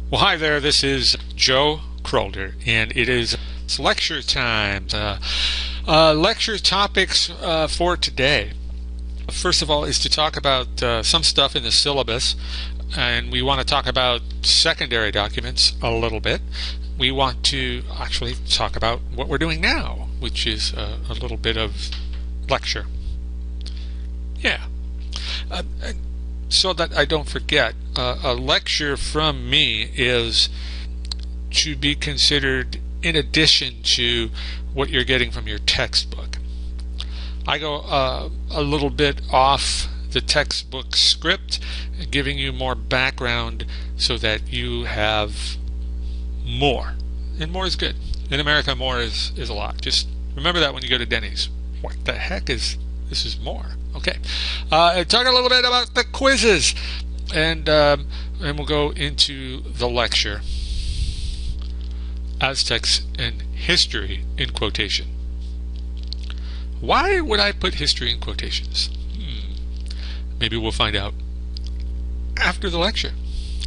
Well, hi there. This is Joe Crolder, and it's lecture time. Lecture topics for today. First of all, is to talk about some stuff in the syllabus, and we want to talk about secondary documents a little bit. We want to actually talk about what we're doing now, which is a little bit of lecture. Yeah. So that I don't forget, a lecture from me is to be considered in addition to what you're getting from your textbook. I go a little bit off the textbook script, giving you more background so that you have more. And more is good. In America, more is a lot. Just remember that when you go to Denny's. What the heck is this is more? Okay. Talk a little bit about the quizzes, and we'll go into the lecture. Aztecs and history in quotation. Why would I put history in quotations? Maybe we'll find out after the lecture.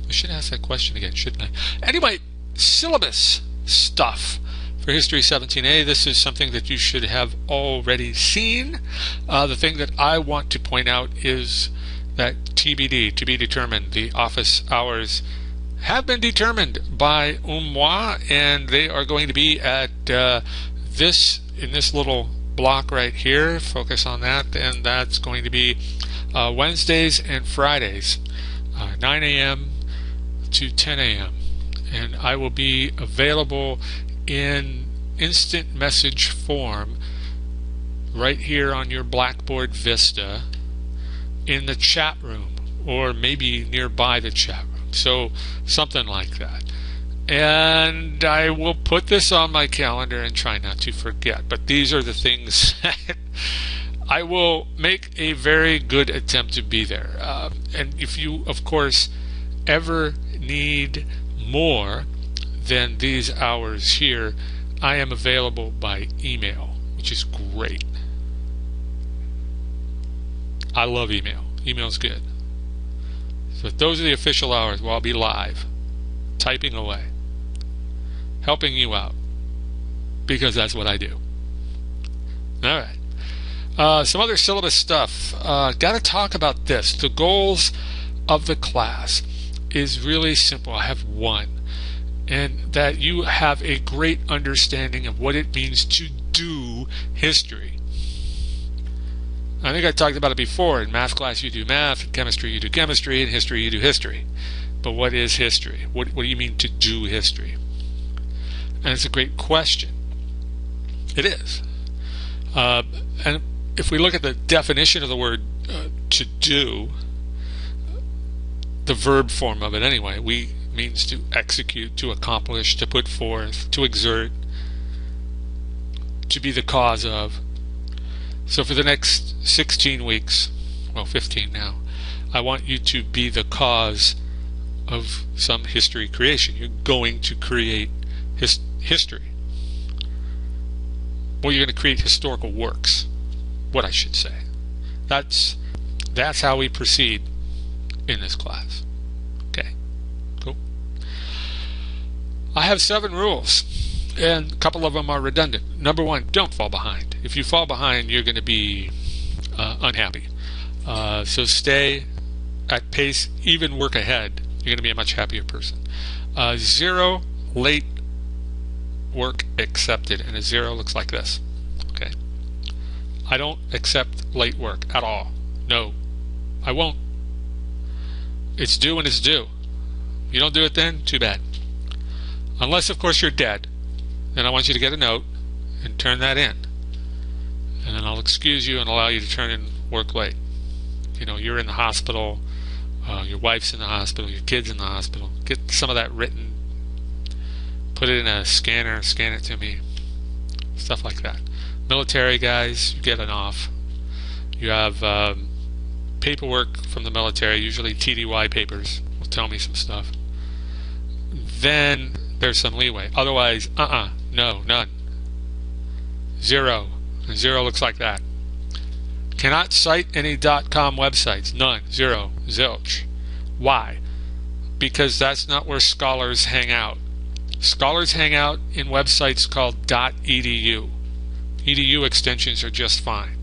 I should ask that question again, shouldn't I? Anyway, syllabus stuff. For History 17A, this is something that you should have already seen. The thing that I want to point out is that TBD, to be determined, the office hours have been determined by UMWA, and they are going to be at in this little block right here. Focus on that, and that's going to be Wednesdays and Fridays, 9 a.m. to 10 a.m. And I will be available in instant message form right here on your Blackboard Vista in the chat room, or maybe nearby the chat room, so something like that. And I will put this on my calendar and try not to forget, but these are the things that I will make a very good attempt to be there. And if you, of course, ever need more than these hours here, I am available by email, which is great. I love email. Email's good. So those are the official hours where I'll be live, typing away, helping you out, because that's what I do. Alright. Some other syllabus stuff. Got to talk about this. The goals of the class is really simple. I have one. And that you have a great understanding of what it means to do history. I think I talked about it before. In math class you do math, in chemistry you do chemistry, in history you do history. But what is history? What do you mean to do history? And it's a great question. It is. And if we look at the definition of the word to do, the verb form of it anyway, means to execute, to accomplish, to put forth, to exert, to be the cause of. So for the next 16 weeks, well 15 now, I want you to be the cause of some history creation. You're going to create history. Well, you're going to create historical works, what I should say. That's how we proceed in this class. Okay. Cool. I have 7 rules, and a couple of them are redundant. Number 1, don't fall behind. If you fall behind, you're going to be unhappy. So stay at pace, even work ahead. You're going to be a much happier person. 0 late work accepted, and a 0 looks like this. Okay. I don't accept late work at all. No, I won't. It's due when it's due. You don't do it then, too bad. Unless, of course, you're dead. Then I want you to get a note and turn that in. And then I'll excuse you and allow you to turn in work late. You know, you're in the hospital, your wife's in the hospital, your kid's in the hospital. Get some of that written, put it in a scanner, scan it to me, stuff like that. Military guys, you get an off. You have paperwork from the military, usually TDY papers, will tell me some stuff. Then there's some leeway. Otherwise, no, none. 0. And 0 looks like that. Cannot cite any .com websites. None. 0. Zilch. Why? because that's not where scholars hang out. Scholars hang out in websites called .edu. Edu extensions are just fine.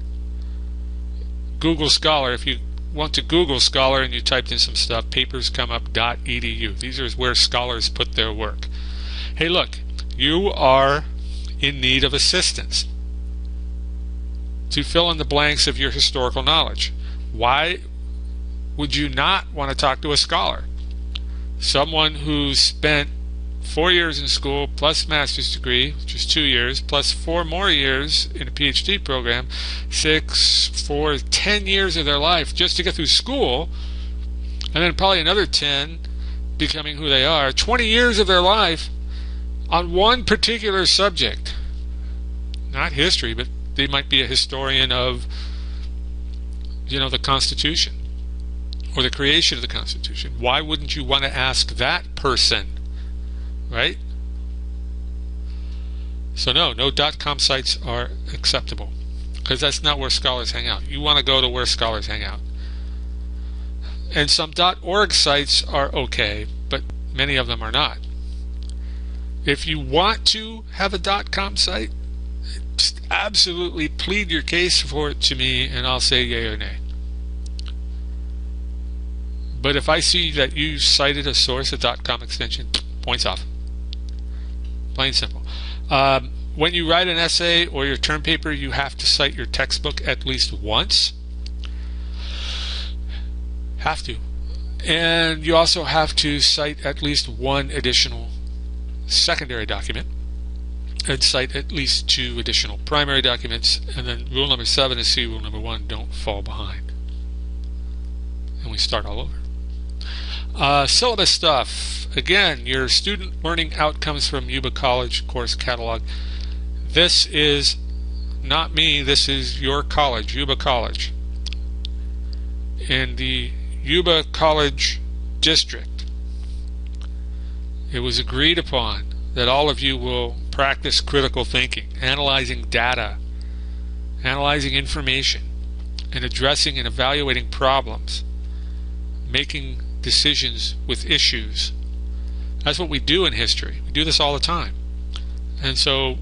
Google Scholar, if you want to Google Scholar and you typed in some stuff, papers come up .edu. These are where scholars put their work. Hey, look, you are in need of assistance to fill in the blanks of your historical knowledge. Why would you not want to talk to a scholar? Someone who's spent 4 years in school plus master's degree, which is 2 years, plus 4 more years in a PhD program, 10 years of their life just to get through school, and then probably another 10 becoming who they are, 20 years of their life on one particular subject. Not history, but they might be a historian of, the Constitution or the creation of the Constitution. Why wouldn't you want to ask that person? Right? So no .com sites are acceptable, because that's not where scholars hang out. You want to go to where scholars hang out. And some .org sites are okay, but many of them are not. If you want to have a .com site, just absolutely plead your case for it to me, and I'll say yay or nay. But if I see that you cited a source, a .com extension, points off. Plain simple. When you write an essay or your term paper, you have to cite your textbook at least once. Have to. And you also have to cite at least one additional secondary document, and cite at least 2 additional primary documents. And then rule number 7 is rule number 1, don't fall behind. And we start all over. Syllabus stuff. Again, your student learning outcomes from Yuba College course catalog. This is not me, this is your college, Yuba College. In the Yuba College district, it was agreed upon that all of you will practice critical thinking, analyzing data, analyzing information, and addressing and evaluating problems, making decisions with issues. That's what we do in history. We do this all the time. And so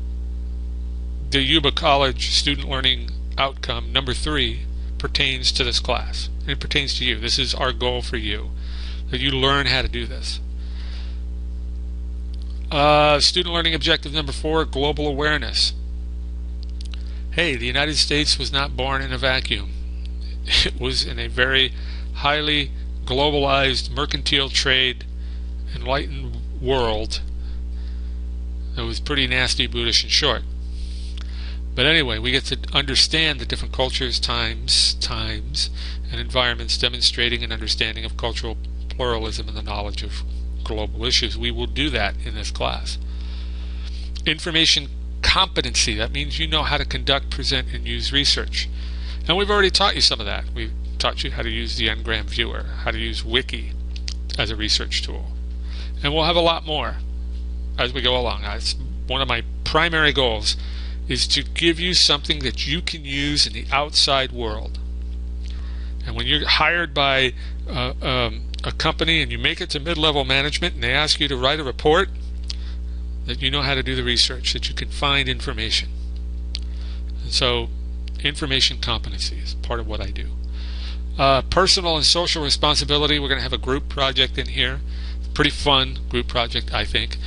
the Yuba College student learning outcome number 3 pertains to this class. And it pertains to you. This is our goal for you, that you learn how to do this. Student learning objective number 4, global awareness. Hey, the United States was not born in a vacuum. It was in a very highly globalized, mercantile trade, enlightened world that was pretty nasty, brutish, and short. But anyway, we get to understand the different cultures, times, and environments, demonstrating an understanding of cultural pluralism and the knowledge of global issues. We will do that in this class. Information competency. That means you know how to conduct, present, and use research. And we've already taught you some of that. We've taught you how to use the Ngram Viewer, how to use Wiki as a research tool. And we'll have a lot more as we go along. It's one of my primary goals, is to give you something that you can use in the outside world. And when you're hired by a company and you make it to mid-level management and they ask you to write a report, that you know how to do the research, that you can find information. And so information competency is part of what I do. Personal and social responsibility. We're going to have a group project in here. Pretty fun group project, I think.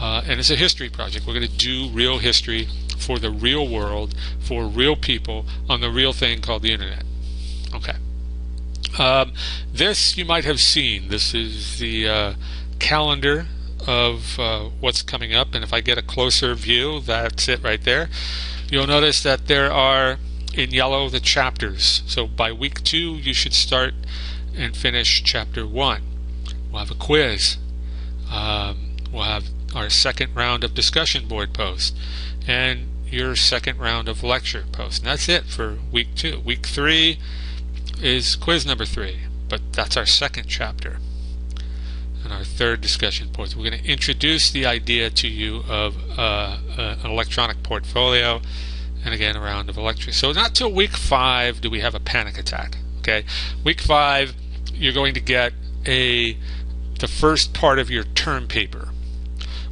And it's a history project. We're going to do real history for the real world, for real people, on the real thing called the internet. Okay. This you might have seen. This is the calendar of what's coming up, and if I get a closer view, that's it right there. You'll notice that there are in yellow the chapters. So by week 2 you should start and finish chapter 1. We'll have a quiz. We'll have our second round of discussion board posts and your second round of lecture posts. And that's it for week 2. Week 3 is quiz number 3, but that's our second chapter. And our third discussion points. We're going to introduce the idea to you of an electronic portfolio, and again a round of lectures. So not till week 5 do we have a panic attack. Okay, week 5 you're going to get a the first part of your term paper.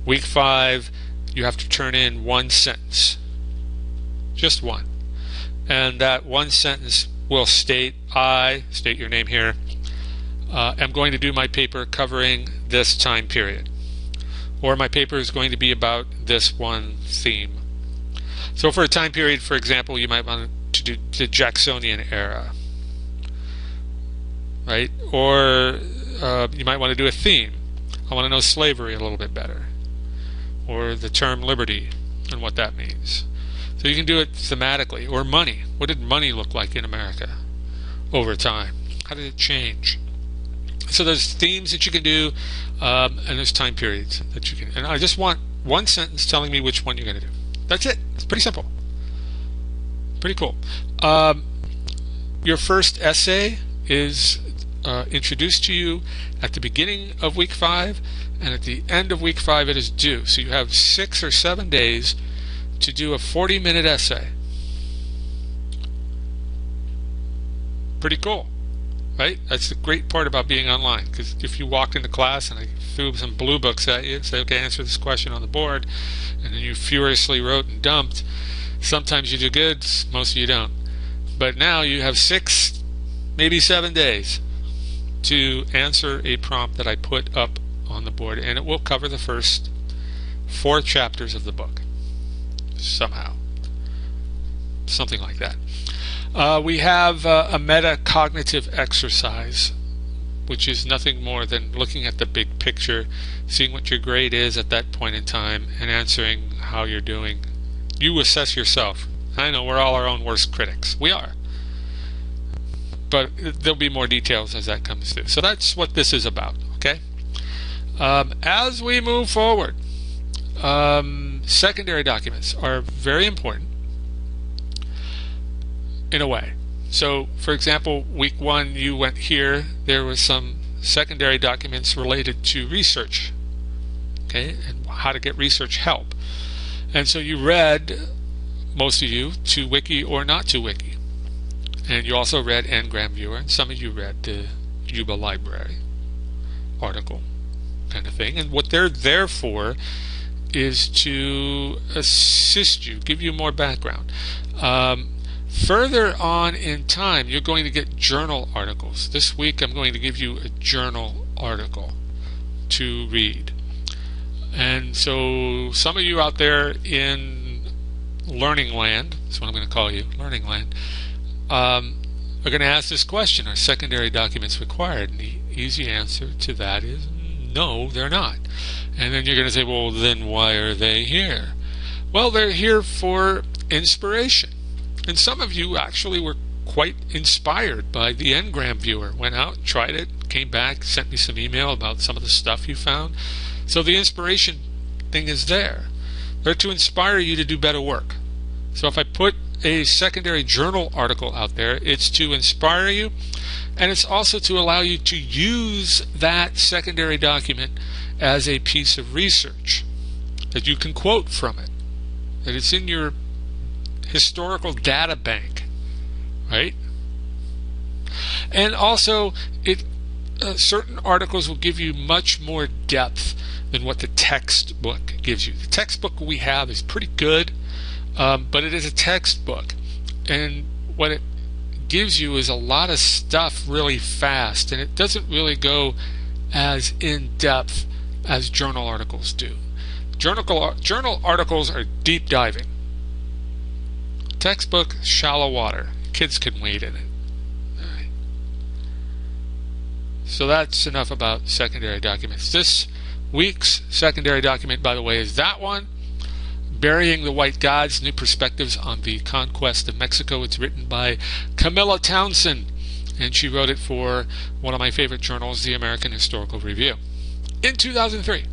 Week 5, you have to turn in one sentence. Just one. And that one sentence will state, I, state your name here, am going to do my paper covering this time period. Or my paper is going to be about this one theme. So for a time period, for example, you might want to do the Jacksonian era. Right? Or you might want to do a theme. I want to know slavery a little bit better. Or the term liberty and what that means. So you can do it thematically. Or money. What did money look like in America over time? How did it change? So there's themes that you can do, and there's time periods that you can. And I just want one sentence telling me which one you're going to do. That's it. It's pretty simple. Pretty cool. Your first essay is introduced to you at the beginning of week 5, and at the end of week 5 it is due. So you have 6 or 7 days to do a 40-minute essay. Pretty cool, right? That's the great part about being online, because if you walked into class and I threw some blue books at you and said, okay, answer this question on the board, and then you furiously wrote and dumped, sometimes you do good, most of you don't. But now you have 6, maybe 7 days to answer a prompt that I put up on the board, and it will cover the first 4 chapters of the book somehow, something like that. We have a metacognitive exercise, which is nothing more than looking at the big picture, seeing what your grade is at that point in time, and answering how you're doing. You assess yourself. I know we're all our own worst critics. We are. But there'll be more details as that comes through. So that's what this is about, okay? As we move forward, secondary documents are very important in a way. So, for example, week 1 you went here, there was some secondary documents related to research, okay, and how to get research help. And so you read, most of you, to Wiki or not to Wiki. And you also read Ngram Viewer, and some of you read the Yuba Library article kind of thing. And what they're there for is to assist you, give you more background. Further on in time, you're going to get journal articles. This week I'm going to give you a journal article to read. And so some of you out there in Learning Land, that's what I'm going to call you, Learning Land, are going to ask this question: are secondary documents required? And the easy answer to that is no, they're not. And then you're going to say, well, then why are they here? Well, they're here for inspiration. And some of you actually were quite inspired by the Ngram Viewer. Went out, tried it, came back, sent me some email about some of the stuff you found. So the inspiration thing is there. They're to inspire you to do better work. So if I put a secondary journal article out there, it's to inspire you, and it's also to allow you to use that secondary document as a piece of research, that you can quote from it, that it's in your historical data bank, right? And also, certain articles will give you much more depth than what the textbook gives you. The textbook we have is pretty good, but it is a textbook, and what it gives you is a lot of stuff really fast, and it doesn't really go as in-depth as journal articles do. Journal articles are deep diving. Textbook, shallow water. Kids can wade in it. All right. So that's enough about secondary documents. This week's secondary document, by the way, is that one, Burying the White Gods, New Perspectives on the Conquest of Mexico. It's written by Camilla Townsend, and she wrote it for one of my favorite journals, the American Historical Review, in 2003.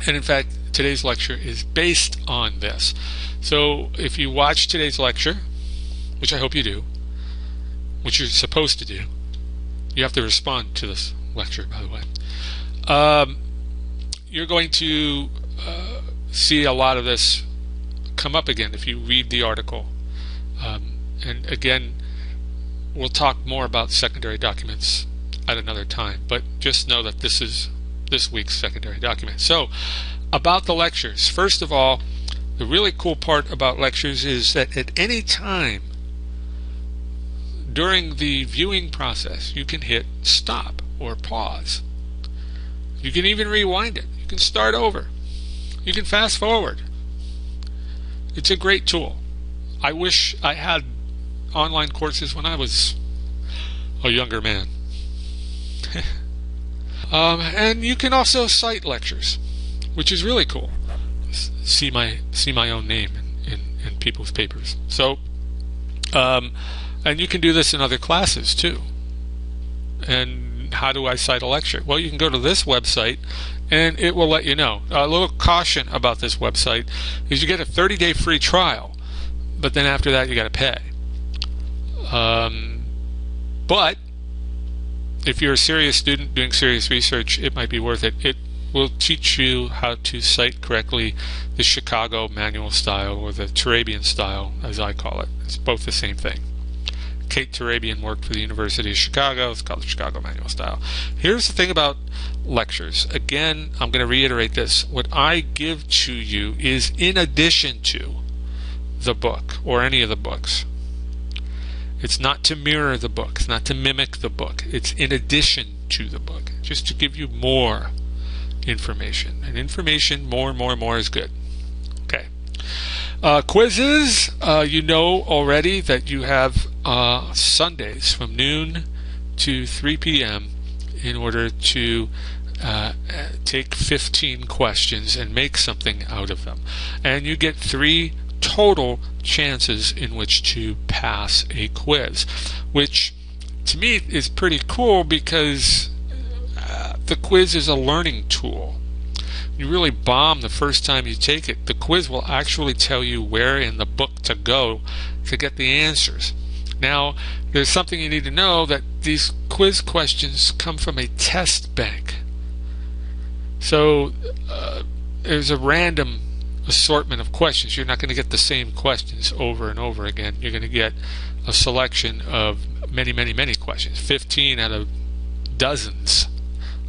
And in fact, today's lecture is based on this. So if you watch today's lecture, which I hope you do, which you're supposed to do, you have to respond to this lecture, by the way, you're going to see a lot of this come up again if you read the article. And again, we'll talk more about secondary documents at another time, but just know that this is this week's secondary document. So, about the lectures. First of all, the really cool part about lectures is that at any time during the viewing process, you can hit stop or pause. You can even rewind it. You can start over. You can fast forward. It's a great tool. I wish I had online courses when I was a younger man. And you can also cite lectures, which is really cool. See my own name in people's papers. So, and you can do this in other classes too. And how do I cite a lecture? Well, you can go to this website and it will let you know. A little caution about this website is you get a 30-day free trial, but then after that you got to pay. But if you're a serious student doing serious research, it might be worth it. It will teach you how to cite correctly the Chicago manual style, or the Turabian style, as I call it. It's both the same thing. Kate Turabian worked for the University of Chicago. It's called the Chicago manual style. Here's the thing about lectures. Again, I'm going to reiterate this. What I give to you is in addition to the book or any of the books. It's not to mirror the book. It's not to mimic the book. It's in addition to the book, just to give you more information. And information, more is good. Okay. Quizzes. You know already that you have Sundays from noon to 3 p.m. in order to take 15 questions and make something out of them. And you get 3 total chances in which to pass a quiz, which to me is pretty cool because the quiz is a learning tool. You really bomb the first time you take it. The quiz will actually tell you where in the book to go to get the answers. Now, there's something you need to know, that these quiz questions come from a test bank. So there's a random assortment of questions. You're not going to get the same questions over and over again. You're going to get a selection of many questions, 15 out of dozens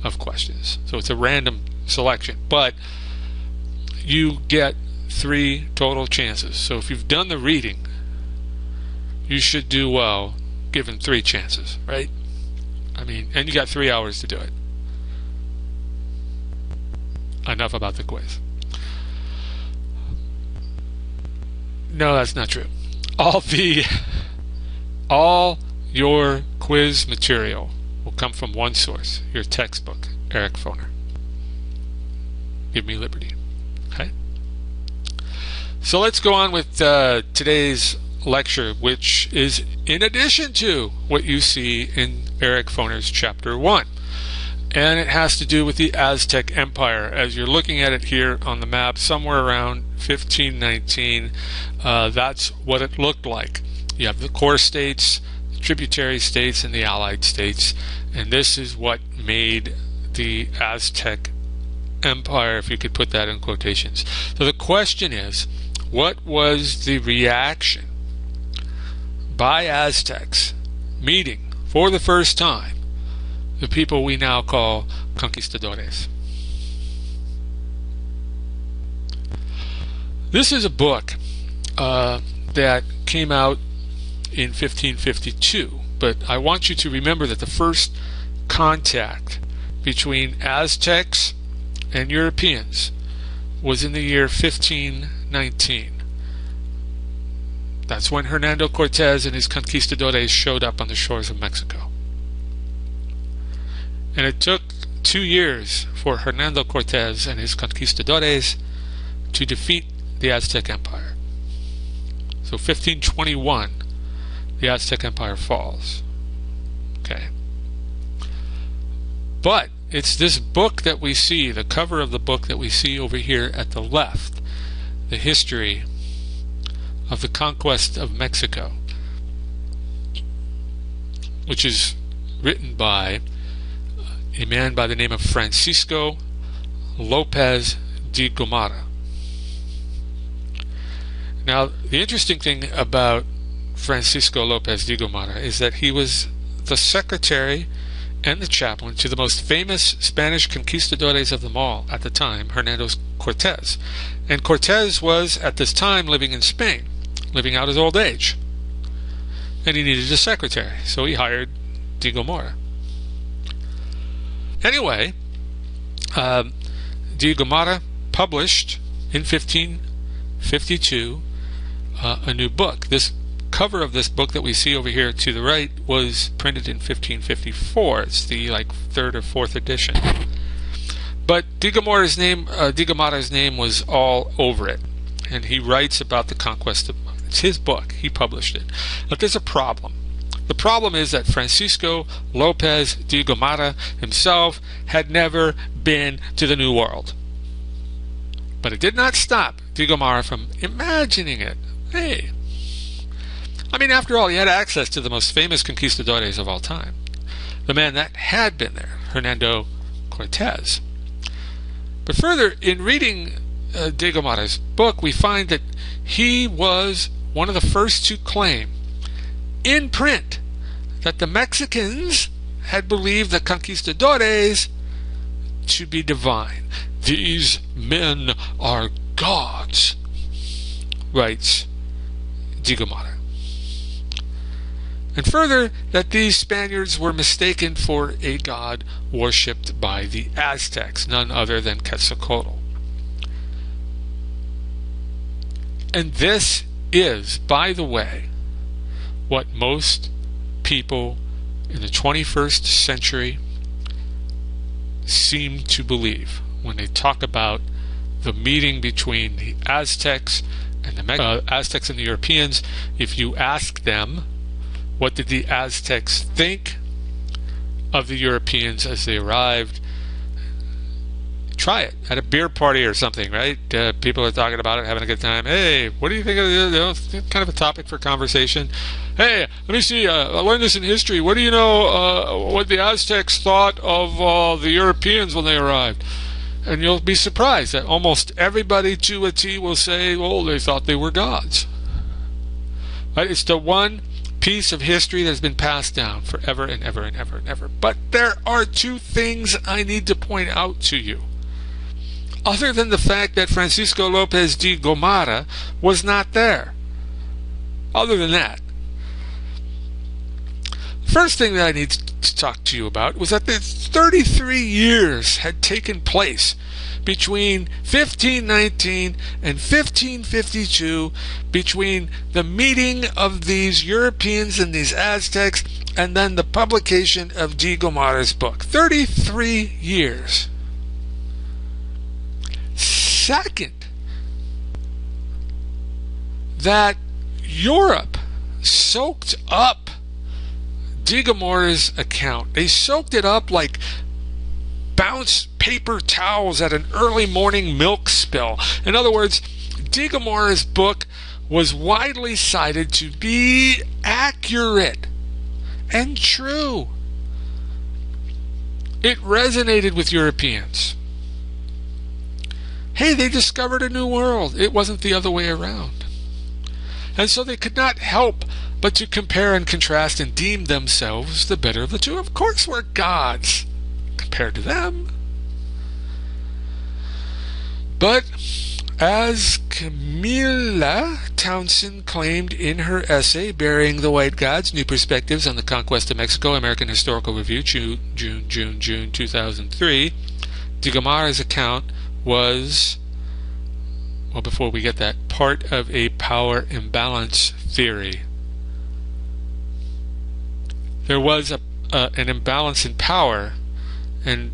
of questions. So it's a random selection, but you get 3 total chances. So if you've done the reading, you should do well given 3 chances, right? I mean, and you got 3 hours to do it. Enough about the quiz. No, that's not true. All your quiz material will come from one source, your textbook, Eric Foner. Give me liberty. Okay? So let's go on with today's lecture, which is in addition to what you see in Eric Foner's Chapter 1. And it has to do with the Aztec Empire. As you're looking at it here on the map, somewhere around 1519, that's what it looked like. You have the core states, the tributary states, and the allied states. And this is what made the Aztec Empire, if you could put that in quotations. So the question is, what was the reaction by Aztecs meeting for the first time the people we now call conquistadores? This is a book that came out in 1552, but I want you to remember that the first contact between Aztecs and Europeans was in the year 1519. That's when Hernando Cortez and his conquistadores showed up on the shores of Mexico. And it took 2 years for Hernando Cortez and his conquistadores to defeat the Aztec Empire. So 1521, the Aztec Empire falls. Okay. But it's this book that we see, the cover of the book that we see over here at the left, the history of the conquest of Mexico, which is written by a man by the name of Francisco Lopez de Gomara. Now, the interesting thing about Francisco Lopez de Gomara is that he was the secretary and the chaplain to the most famous Spanish conquistadores of them all at the time, Hernando Cortez. And Cortez was, at this time, living in Spain, living out his old age. And he needed a secretary, so he hired de Gomara. Anyway, de Gomara published in 1552 a new book. This cover of this book that we see over here to the right was printed in 1554. It's the third or fourth edition. But de Gomara's name was all over it, and he writes about the conquest of. It's his book. He published it. But there's a problem. The problem is that Francisco Lopez de Gomara himself had never been to the New World. But it did not stop de Gomara from imagining it. Hey, I mean, after all, he had access to the most famous conquistadores of all time. The man that had been there, Hernando Cortez. But further, in reading de Gomara's book, we find that he was one of the first to claim, in print, that the Mexicans had believed the conquistadores to be divine. These men are gods, writes de Gomara. And further, that these Spaniards were mistaken for a god worshipped by the Aztecs, none other than Quetzalcoatl. And this is, by the way, what most people in the 21st century seem to believe when they talk about the meeting between the Aztecs and the Europeans. If you ask them, what did the Aztecs think of the Europeans as they arrived? Try it at a beer party or something, right? People are talking about it, having a good time. Hey, what do you think of kind of a topic for conversation? Hey, let me see. I learned this in history. What do you know? What the Aztecs thought of the Europeans when they arrived? And you'll be surprised that almost everybody to a T will say, "Oh, they thought they were gods." Right? It's the one piece of history that's been passed down forever and ever and ever and ever. But there are two things I need to point out to you. Other than the fact that Francisco Lopez de Gomara was not there. Other than that. First thing that I need to talk to you about was that the 33 years had taken place between 1519 and 1552, between the meeting of these Europeans and these Aztecs and then the publication of de Gomara's book. 33 years. Second, that Europe soaked up de Gomara's account. They soaked it up like bounce paper towels at an early morning milk spill. In other words, de Gomara's book was widely cited to be accurate and true. It resonated with Europeans. Hey, they discovered a new world. It wasn't the other way around. And so they could not help but to compare and contrast and deem themselves the better of the two. Of course we're gods compared to them. But as Camilla Townsend claimed in her essay, Burying the White Gods, New Perspectives on the Conquest of Mexico, American Historical Review, June 2003, de Gomara's account was, well, before we get that, part of a power imbalance theory. There was an imbalance in power, and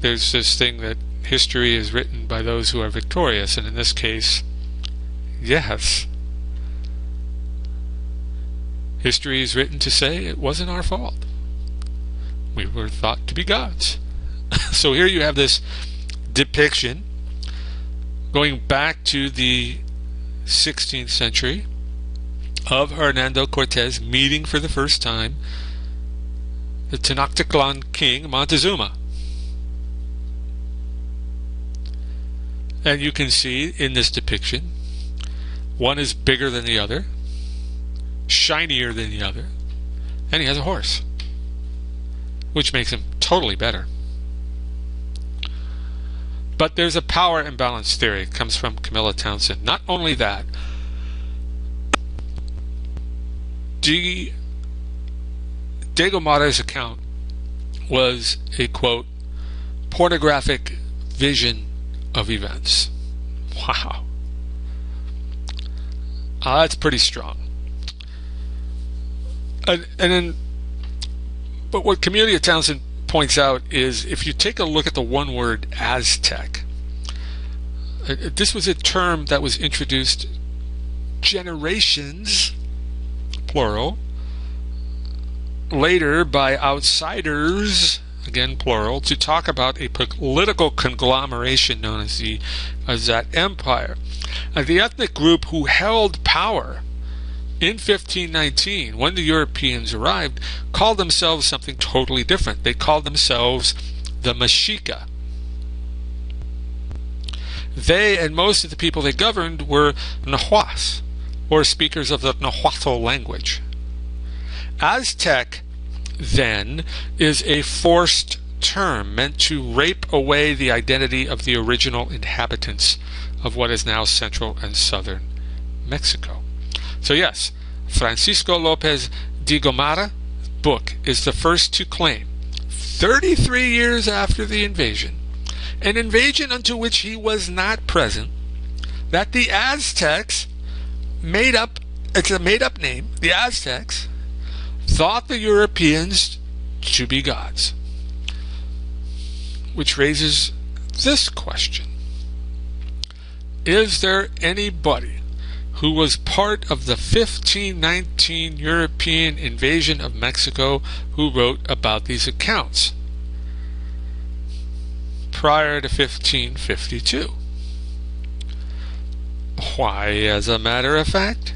there's this thing that history is written by those who are victorious, and in this case, yes, history is written to say it wasn't our fault. We were thought to be gods. So here you have this depiction going back to the 16th century of Hernando Cortez meeting for the first time the Tenochtitlan king Montezuma. And you can see in this depiction, one is bigger than the other, shinier than the other, and he has a horse. which makes him totally better. But there's a power imbalance theory. It comes from Camilla Townsend. Not only that, De Gomare's account was a, quote, pornographic vision of events. Wow. That's pretty strong. And then, but what Camilla Townsend points out is, if you take a look at the one word Aztec, this was a term that was introduced generations, plural, later by outsiders, again plural, to talk about a political conglomeration known as the Aztec Empire. The ethnic group who held power in 1519, when the Europeans arrived, called themselves something totally different. They called themselves the Mexica. They and most of the people they governed were Nahuas, or speakers of the Nahuatl language. Aztec, then, is a forced term meant to rape away the identity of the original inhabitants of what is now central and southern Mexico. So yes, Francisco López de Gomara's book is the first to claim, 33 years after the invasion, an invasion unto which he was not present, that the Aztecs it's a made-up name, the Aztecs, thought the Europeans to be gods. Which raises this question. Is there anybody who was part of the 1519 European invasion of Mexico who wrote about these accounts prior to 1552? Why, as a matter of fact,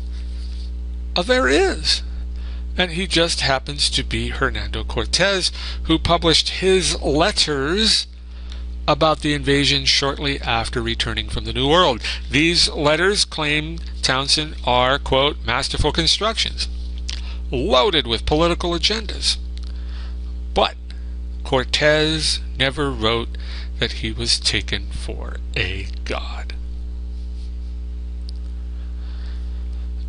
there is. And he just happens to be Hernando Cortez, who published his letters about the invasion shortly after returning from the New World. These letters, claim Townsend, are, quote, masterful constructions, loaded with political agendas. But Cortez never wrote that he was taken for a god.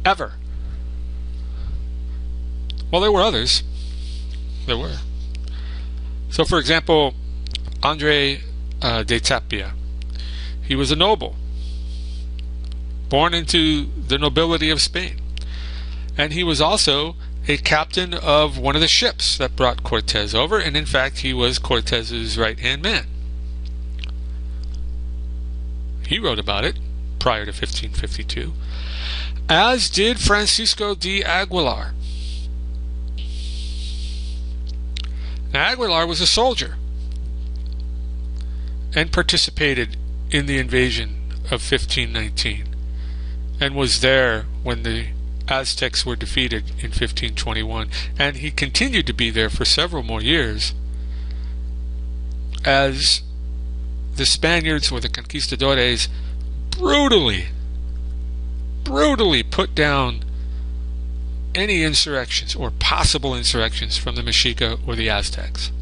Ever. Well, there were others. There were. So, for example, Andre de Tapia. He was a noble, born into the nobility of Spain. And he was also a captain of one of the ships that brought Cortez over, and in fact, he was Cortez's right-hand man. He wrote about it prior to 1552, as did Francisco de Aguilar. Now, Aguilar was a soldier and participated in the invasion of 1519 and was there when the Aztecs were defeated in 1521, and he continued to be there for several more years as the Spaniards, or the conquistadores, brutally put down any insurrections or possible insurrections from the Mexica or the Aztecs.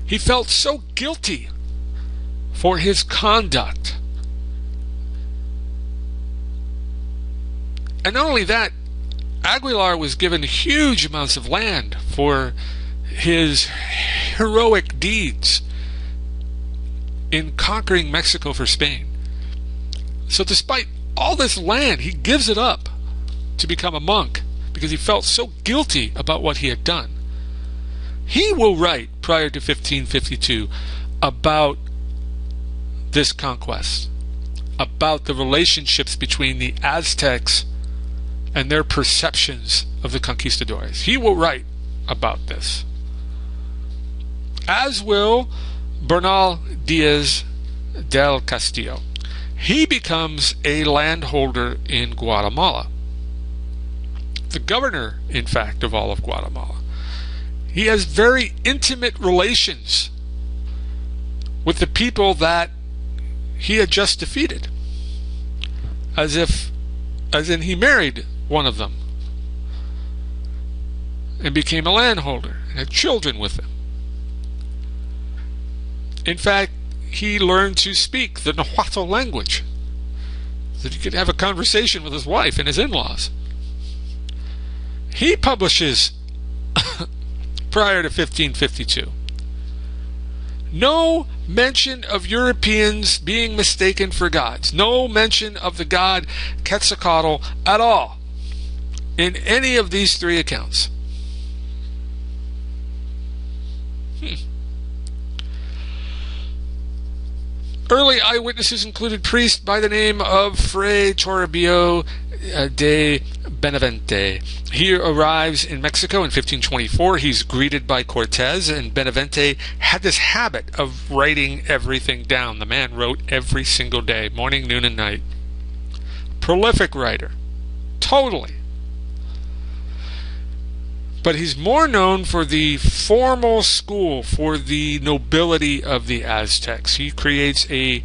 He felt so guilty for his conduct. And not only that, Aguilar was given huge amounts of land for his heroic deeds in conquering Mexico for Spain. So despite all this land, he gives it up to become a monk because he felt so guilty about what he had done. He will write prior to 1552 about this conquest, about the relationships between the Aztecs and their perceptions of the conquistadores. He will write about this, as will Bernal Diaz del Castillo. He becomes a landholder in Guatemala, the governor, in fact, of all of Guatemala. He has very intimate relations with the people that he had just defeated, as in he married one of them. and became a landholder and had children with him. In fact, he learned to speak the Nahuatl language so that he could have a conversation with his wife and his in-laws. He publishes prior to 1552. No mention of Europeans being mistaken for gods. No mention of the god Quetzalcoatl at all in any of these three accounts. Early eyewitnesses included priest by the name of Fray Toribio de Benavente. He arrives in Mexico in 1524. He's greeted by Cortez, and Benavente had this habit of writing everything down. The man wrote every single day, morning, noon, and night. Prolific writer. Totally. But he's more known for the formal school for the nobility of the Aztecs. He creates a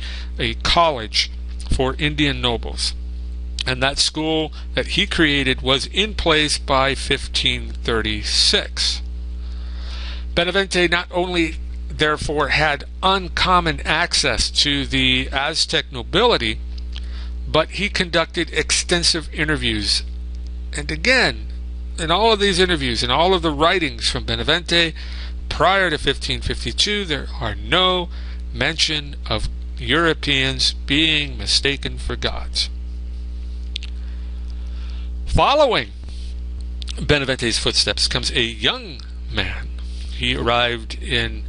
college for Indian nobles. And that school that he created was in place by 1536. Benavente not only therefore had uncommon access to the Aztec nobility, but he conducted extensive interviews. And again, in all of these interviews and all of the writings from Benavente prior to 1552, there are no mention of Europeans being mistaken for gods. Following Benavente's footsteps comes a young man. He arrived in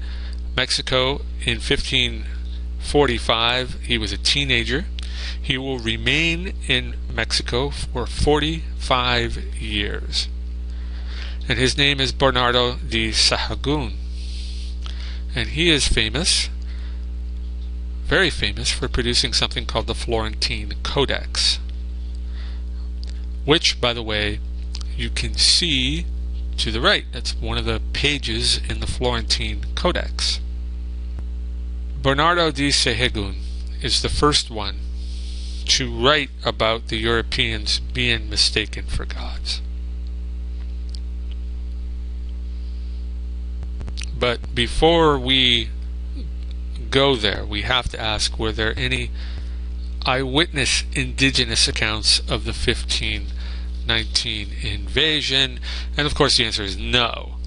Mexico in 1545. He was a teenager. He will remain in Mexico for 45 years. And his name is Bernardo de Sahagún. And he is famous, very famous, for producing something called the Florentine Codex, which, by the way, you can see to the right. That's one of the pages in the Florentine Codex. Bernardo de Sahagún is the first one to write about the Europeans being mistaken for gods. But before we go there, we have to ask, were there any eyewitness indigenous accounts of the 1519 invasion? And of course the answer is no.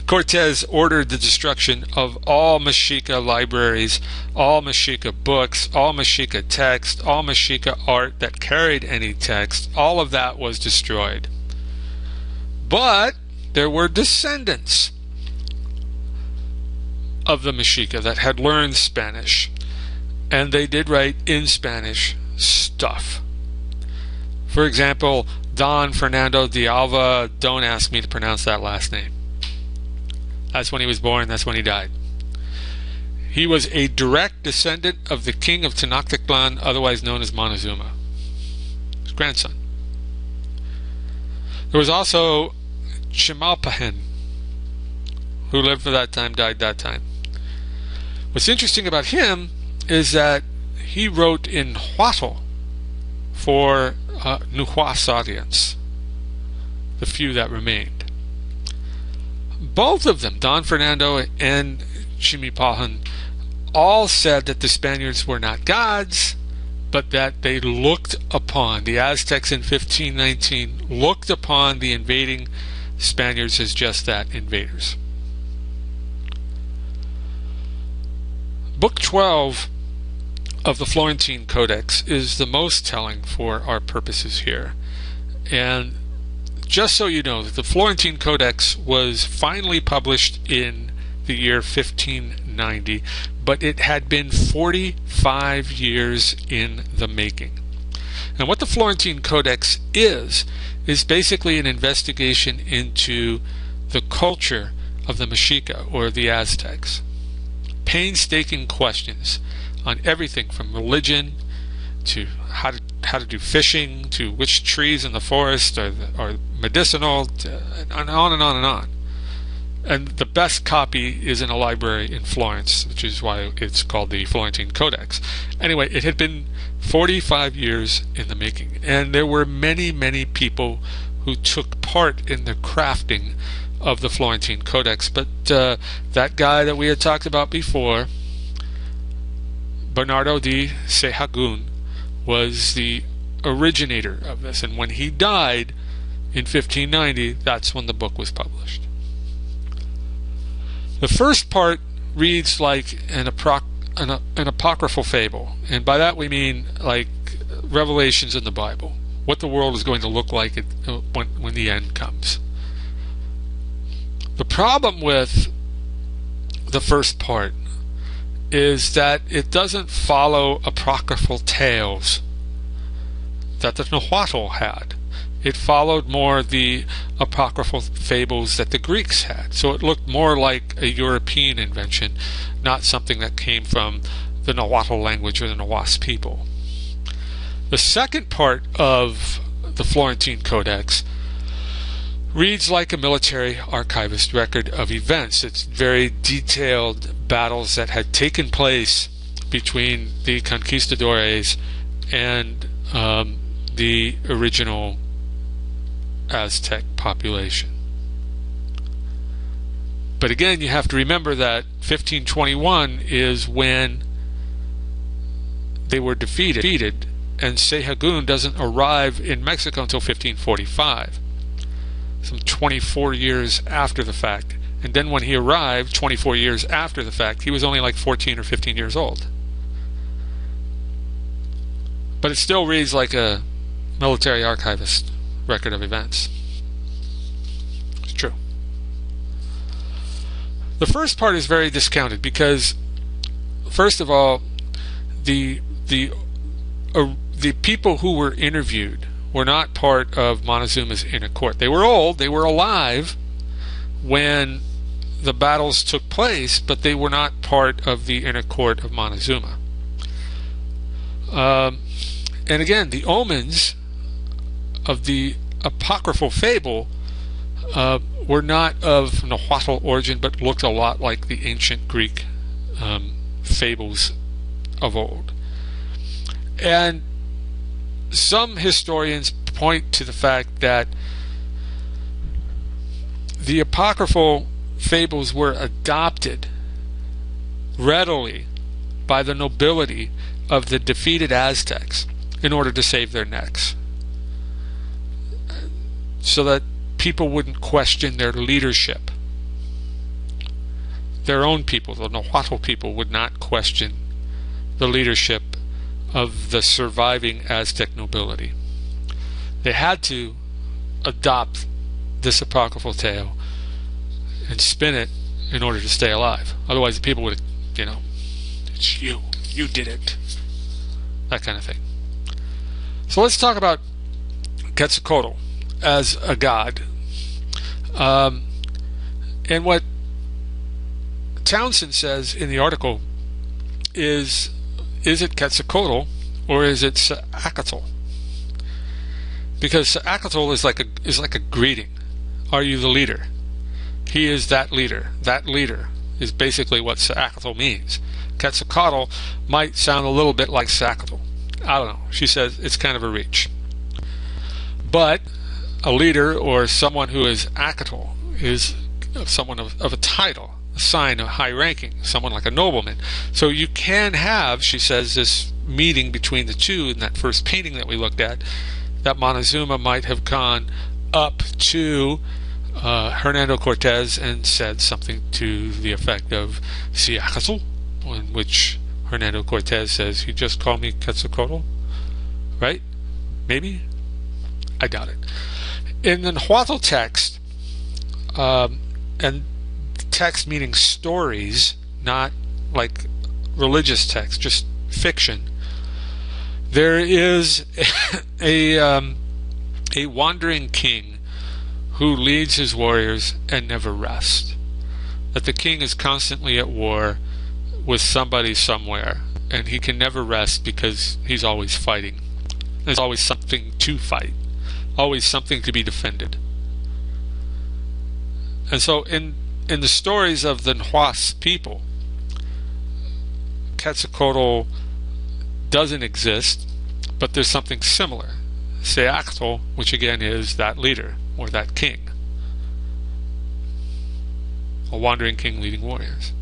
Cortez ordered the destruction of all Mexica libraries, all Mexica books, all Mexica text, all Mexica art that carried any text. All of that was destroyed. But there were descendants of the Mexica that had learned Spanish, and they did write in Spanish stuff. For example, Don Fernando de Alva, don't ask me to pronounce that last name. That's when he was born, that's when he died. He was a direct descendant of the king of Tenochtitlan, otherwise known as Montezuma, his grandson. There was also Chimalpahen, who lived for that time, died that time. What's interesting about him is that he wrote in Nahuatl for Nahuatl audience, the few that remained. Both of them, Don Fernando and Chimalpahen, all said that the Spaniards were not gods, but that they looked upon, the Aztecs in 1519 looked upon the invading Spaniards as just that, invaders. Book 12 of the Florentine Codex is the most telling for our purposes here. And just so you know, the Florentine Codex was finally published in the year 1590, but it had been 45 years in the making. And what the Florentine Codex is basically an investigation into the culture of the Mexica or the Aztecs. Painstaking questions on everything from religion to how to do fishing, to which trees in the forest are medicinal, and on and on and on. And the best copy is in a library in Florence, which is why it's called the Florentine Codex. Anyway, it had been 45 years in the making, and there were many, many people who took part in the crafting of the Florentine Codex. But that guy that we had talked about before, Bernardo di Sahagún, was the originator of this, and when he died in 1590, that's when the book was published. The first part reads like an apocryphal fable, and by that we mean like revelations in the Bible, what the world is going to look like when the end comes. The problem with the first part is that it doesn't follow apocryphal tales that the Nahuatl had. It followed more the apocryphal fables that the Greeks had. So it looked more like a European invention, not something that came from the Nahuatl language or the Nahuas people. The second part of the Florentine Codex reads like a military archivist record of events. It's very detailed battles that had taken place between the conquistadores and the original Aztec population. But again, you have to remember that 1521 is when they were defeated, and Sahagún doesn't arrive in Mexico until 1545, some 24 years after the fact. And then when he arrived 24 years after the fact, he was only like 14 or 15 years old. But it still reads like a military archivist record of events. It's true. The first part is very discounted because, first of all, the people who were interviewed were not part of Montezuma's inner court. They were old, they were alive when the battles took place, but they were not part of the inner court of Montezuma. And again, the omens of the apocryphal fable were not of Nahuatl origin, but looked a lot like the ancient Greek fables of old. And some historians point to the fact that the apocryphal fables were adopted readily by the nobility of the defeated Aztecs in order to save their necks, so that people wouldn't question their leadership. Their own people, the Nahuatl people, would not question the leadership of the surviving Aztec nobility. They had to adopt this apocryphal tale and spin it in order to stay alive. Otherwise the people would, it's you did it, that kind of thing. So let's talk about Quetzalcoatl as a god. And what Townsend says in the article is it Quetzalcoatl or is it Seacatl? Because Seacatl is like a greeting. Are you the leader? He is that leader. That leader is basically what Seacatl means. Quetzalcoatl might sound a little bit like Seacatl. I don't know. She says it's kind of a reach. But a leader or someone who is Acatl is someone of a title, a sign of high ranking, someone like a nobleman. So you can have, she says, this meeting between the two in that first painting that we looked at, that Montezuma might have gone up to Hernando Cortez and said something to the effect of Seacatl, in which Hernando Cortez says, "You just call me Quetzalcoatl?" Right? Maybe? I doubt it. In the Nahuatl text, and text meaning stories, not like religious text, just fiction, there is a wandering king who leads his warriors and never rests. That the king is constantly at war with somebody somewhere, and he can never rest because he's always fighting. There's always something to fight, always something to be defended. And so in the stories of the Nahuas people, Quetzalcoatl doesn't exist, but there's something similar. Seactl, which again is that leader, or that king. A wandering king leading warriors.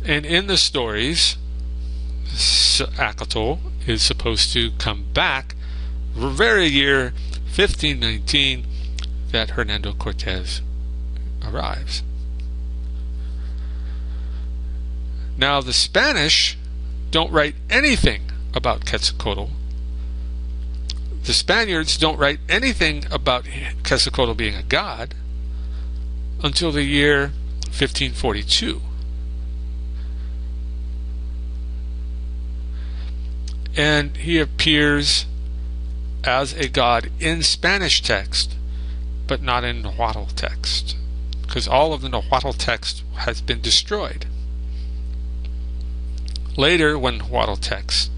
And in the stories, Seactl is supposed to come back the very year 1519 that Hernando Cortez arrives. Now the Spanish don't write anything about Quetzalcoatl. The Spaniards don't write anything about Quetzalcoatl being a god until the year 1542. And he appears as a god in Spanish text, but not in Nahuatl text, because all of the Nahuatl text has been destroyed. Later, when Nahuatl text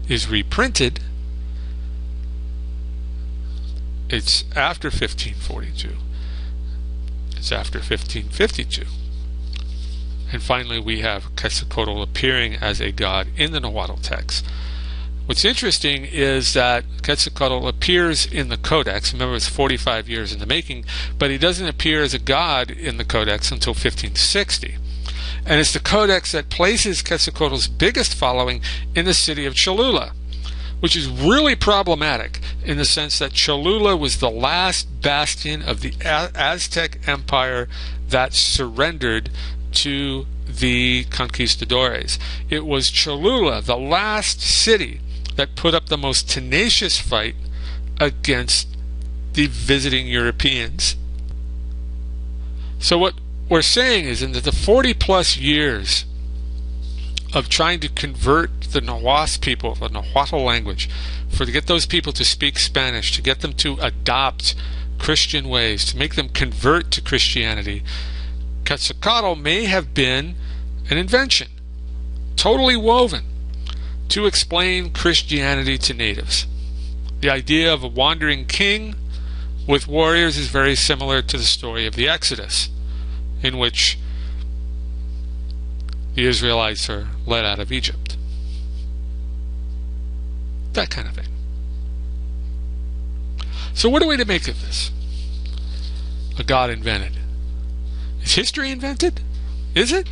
is reprinted, it's after 1542. It's after 1552. And finally, we have Quetzalcoatl appearing as a god in the Nahuatl text. What's interesting is that Quetzalcoatl appears in the Codex. Remember, it's 45 years in the making, but he doesn't appear as a god in the Codex until 1560. And it's the Codex that places Quetzalcoatl's biggest following in the city of Cholula, which is really problematic in the sense that Cholula was the last bastion of the Aztec Empire that surrendered to the conquistadores. It was Cholula, the last city, that put up the most tenacious fight against the visiting Europeans. So what we're saying is, in the 40 plus years of trying to convert the Nahuatl people, the Nahuatl language, to get those people to speak Spanish, to get them to adopt Christian ways, to make them convert to Christianity, Quetzalcoatl may have been an invention, totally woven, to explain Christianity to natives. The idea of a wandering king with warriors is very similar to the story of the Exodus, in which the Israelites are led out of Egypt. That kind of thing. So what are we to make of this? A god invented. Is history invented? Is it?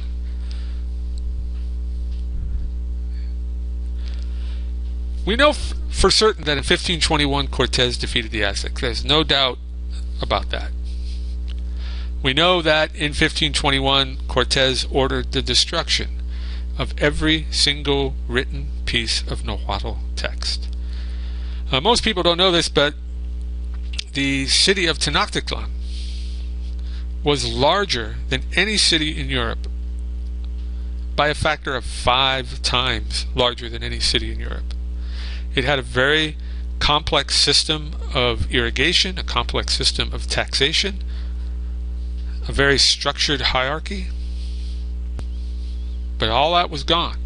We know for certain that in 1521 Cortez defeated the Aztecs. There's no doubt about that. We know that in 1521 Cortez ordered the destruction of every single written piece of Nahuatl text. Most people don't know this, but the city of Tenochtitlan was larger than any city in Europe, by a factor of 5 times larger than any city in Europe. It had a very complex system of irrigation, a complex system of taxation, a very structured hierarchy, but all that was gone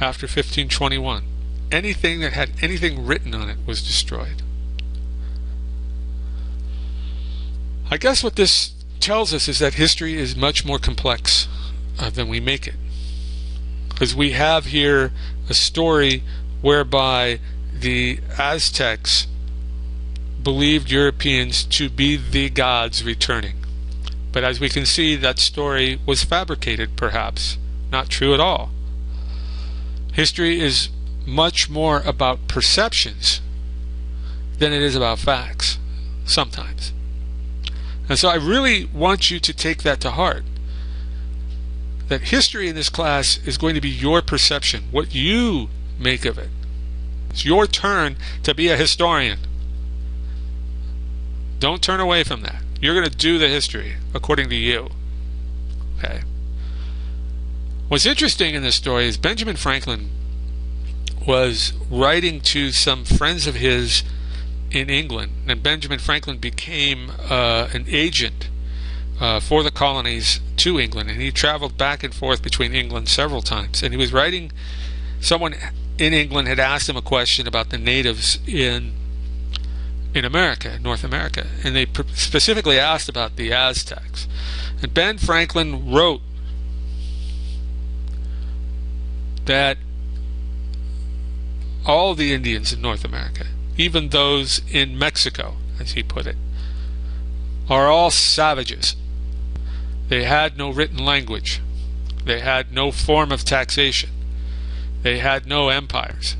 after 1521. Anything that had anything written on it was destroyed. I guess what this tells us is that history is much more complex than we make it, because we have here a story whereby the Aztecs believed Europeans to be the gods returning. But as we can see, that story was fabricated, perhaps, not true at all. History is much more about perceptions than it is about facts, sometimes. And so I really want you to take that to heart. That history in this class is going to be your perception, what you make of it. It's your turn to be a historian. Don't turn away from that. You're going to do the history according to you. Okay. What's interesting in this story is Benjamin Franklin was writing to some friends of his in England, and Benjamin Franklin became an agent for the colonies to England, and he traveled back and forth between England several times. And he was writing, someone in England had asked him a question about the natives in America, North America, and they specifically asked about the Aztecs. And Ben Franklin wrote that all the Indians in North America even those in Mexico, as he put it, are all savages. They had no written language. They had no form of taxation. They had no empires.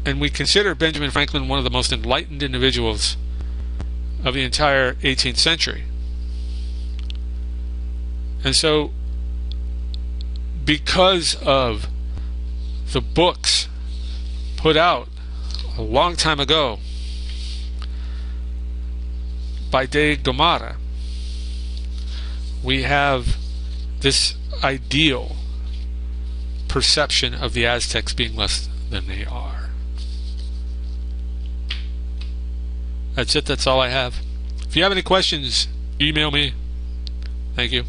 And we consider Benjamin Franklin one of the most enlightened individuals of the entire 18th century. And so, because of the books put out a long time ago by De Gomara, we have this ideal perception of the Aztecs being less than they are. That's it. That's all I have. If you have any questions, email me. Thank you.